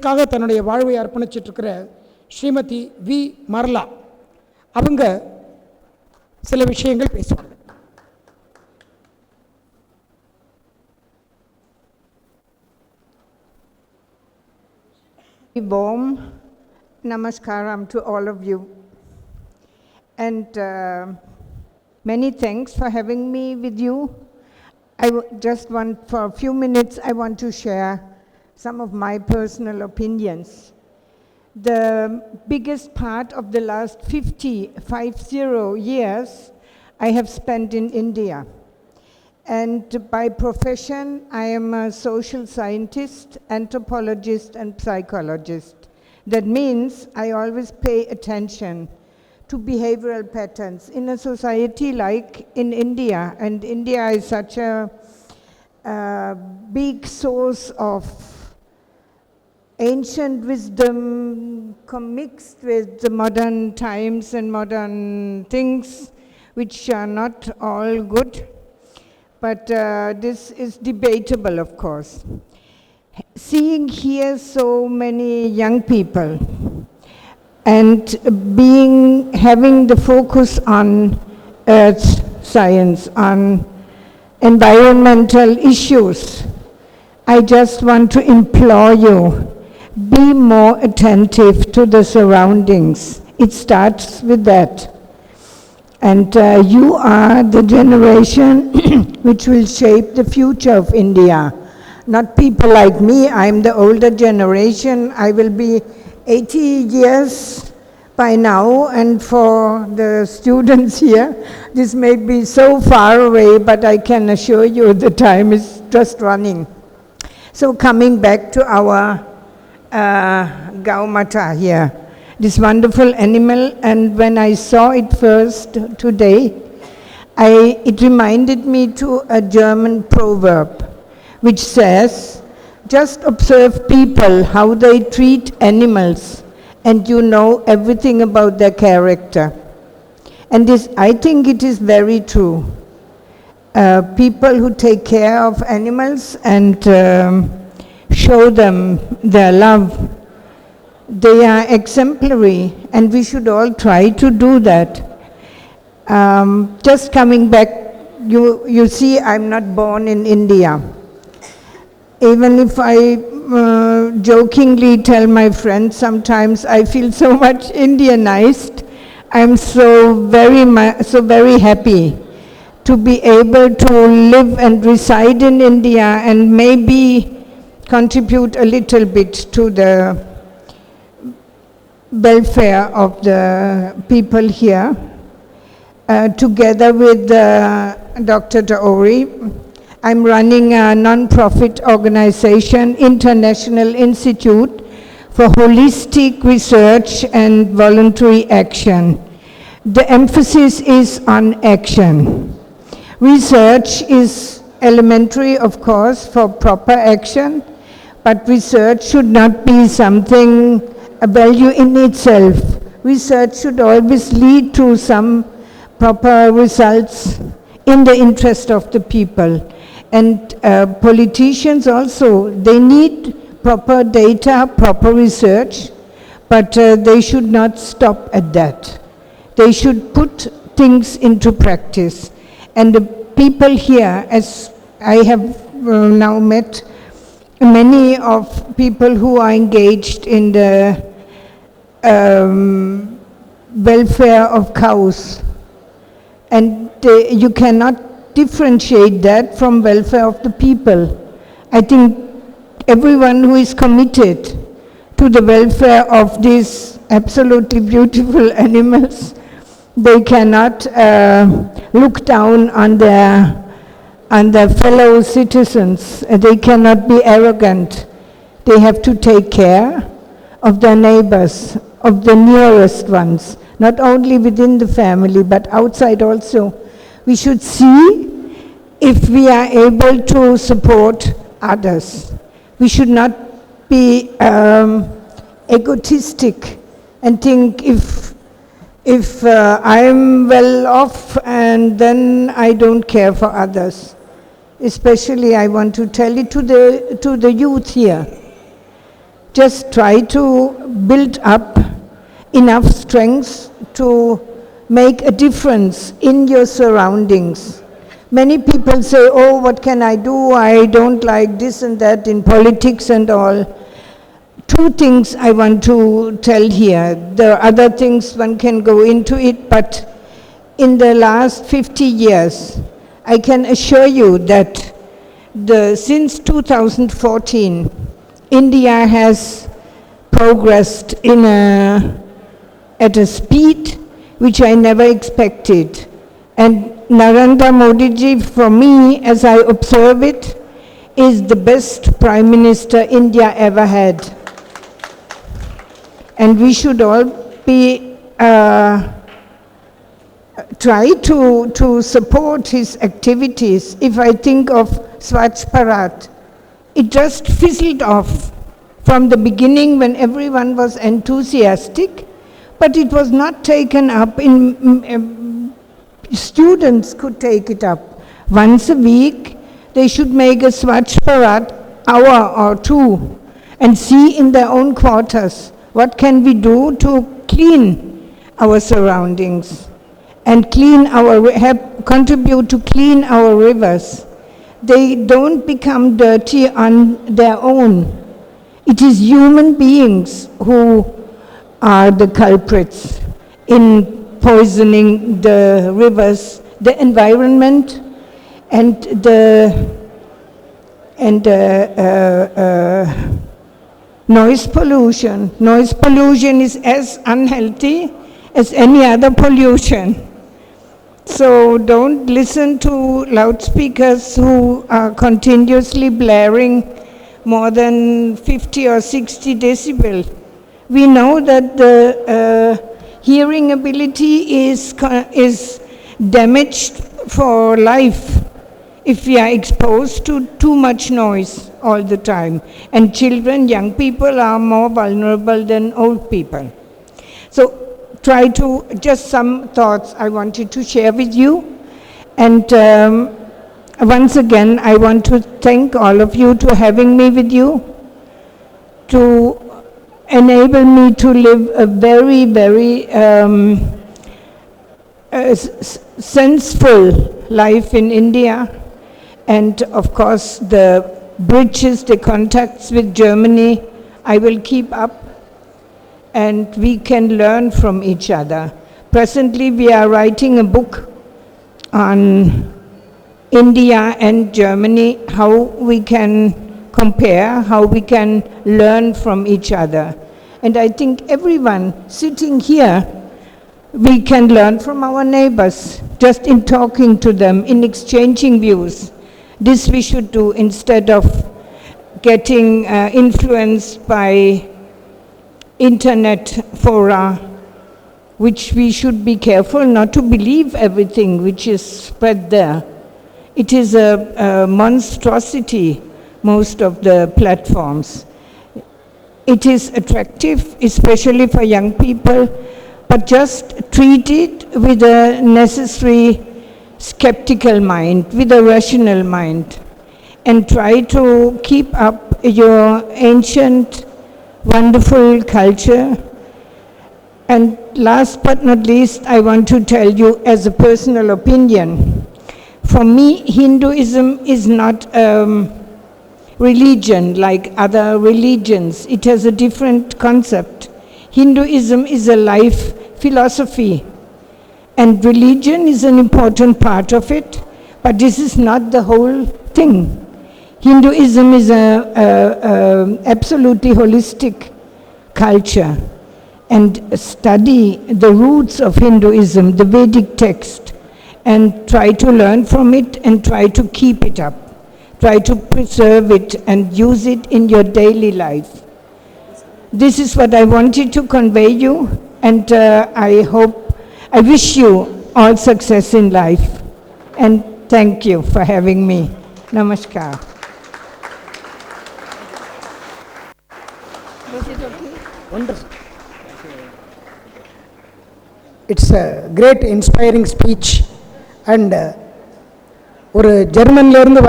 இதற்காக தன்னுடைய வாழ்வை அர்ப்பணிச்சிட்ருக்கிற ஸ்ரீமதி வி மர்லா அவங்க சில விஷயங்கள் பேசுவாங்க. Warm namaskaram to all of you, and many thanks for having me with you. Just want, for a few minutes, I want to share some of my personal opinions. The biggest part of the last 50 years I have spent in India. And by profession, I am a social scientist, anthropologist, and psychologist. That means I always pay attention to behavioral patterns in a society like in India. And India is such a big source of ancient wisdom mixed with the modern times and modern things, which are not all good. But this is debatable, of course. Seeing here so many young people and having the focus on earth science, on environmental issues, I just want to implore you, be more attentive to the surroundings. It starts with that. And you are the generation which will shape the future of India. Not people like me, I'm the older generation. I will be 80 years by now, and for the students here, this may be so far away, but I can assure you the time is just running. So coming back to our Gau Mata here, this wonderful animal, and when I saw it first today, it reminded me to a German proverb which says, just observe people, how they treat animals, and you know everything about their character. And this, I think it is very true. People who take care of animals and show them their love, they are exemplary, and we should all try to do that. Just coming back, you see, I'm not born in India. Even if I jokingly tell my friends sometimes I feel so much Indianized, I'm so very happy to be able to live and reside in India and maybe contribute a little bit to the welfare of the people here. Together with Dr. Daori, I'm running a non-profit organization, International Institute for Holistic Research and Voluntary Action. The emphasis is on action. Research is elementary, of course, for proper action, but research should not be something, a value in itself. Research should always lead to some proper results in the interest of the people. And politicians also, they need proper data, proper research, but they should not stop at that. They should put things into practice. And the people here, as I have now met many of people who are engaged in the welfare of cows, and you cannot differentiate that from welfare of the people. I think everyone who is committed to the welfare of these absolutely beautiful animals, they cannot look down on their fellow citizens. They cannot be arrogant. They have to take care of their neighbors, of the nearest ones, not only within the family, but outside also. We should see if we are able to support others. We should not be egotistic and think if I'm well off and then I don't care for others. Especially I want to tell it to the youth here. just try to build up enough strength to make a difference in your surroundings. Many people say, oh, what can I do? I don't like this and that in politics and all. Two things I want to tell here. There are other things one can go into it, but in the last 50 years, I can assure you that since 2014, India has progressed at a speed which I never expected. And Narendra Modi ji, for me, as I observe it, is the best Prime Minister India ever had. And we should all be try to support his activities. If I think of Swachh Bharat, it just fizzled off from the beginning when everyone was enthusiastic, but it was not taken up students could take it up. Once a week, they should make a Swachh Bharat hour or two and see in their own quarters what can we do to clean our surroundings and contribute to clean our rivers. They don't become dirty on their own. It is human beings who are the culprits in poisoning the rivers, the environment, and noise pollution. Noise pollution is as unhealthy as any other pollution. So don't listen to loudspeakers who are continuously blaring more than 50 or 60 decibel. We know that the hearing ability is damaged for life if we are exposed to too much noise all the time. And children, young people are more vulnerable than old people. So just some thoughts I wanted to share with you. And once again, I want to thank all of you to having me with you, to enable me to live a very, very senseful life in India. And of course, the bridges, the contacts with Germany, I will keep up, and we can learn from each other. Presently, we are writing a book on India and Germany, how we can compare, how we can learn from each other. And I think everyone sitting here, we can learn from our neighbors, just in talking to them, in exchanging views. This we should do instead of getting influenced by internet fora, which we should be careful not to believe everything which is spread there. It is a monstrosity, most of the platforms. It is attractive, especially for young people, but just treat it with a necessary skeptical mind, with a rational mind, and try to keep up your ancient, wonderful culture. And last but not least, I want to tell you as a personal opinion, for me, Hinduism is not religion like other religions. It has a different concept. Hinduism is a life philosophy, and religion is an important part of it, but this is not the whole thing. Hinduism is a absolutely holistic culture, and study the roots of Hinduism, the Vedic text, and try to learn from it and try to keep it up. Try to preserve it and use it in your daily life. This is what I wanted to convey you, and I wish you all success in life. And thank you for having me. Namaskar. Wonderful. It's a great inspiring speech, and ஒரு ஜெர்மன்ல இருந்து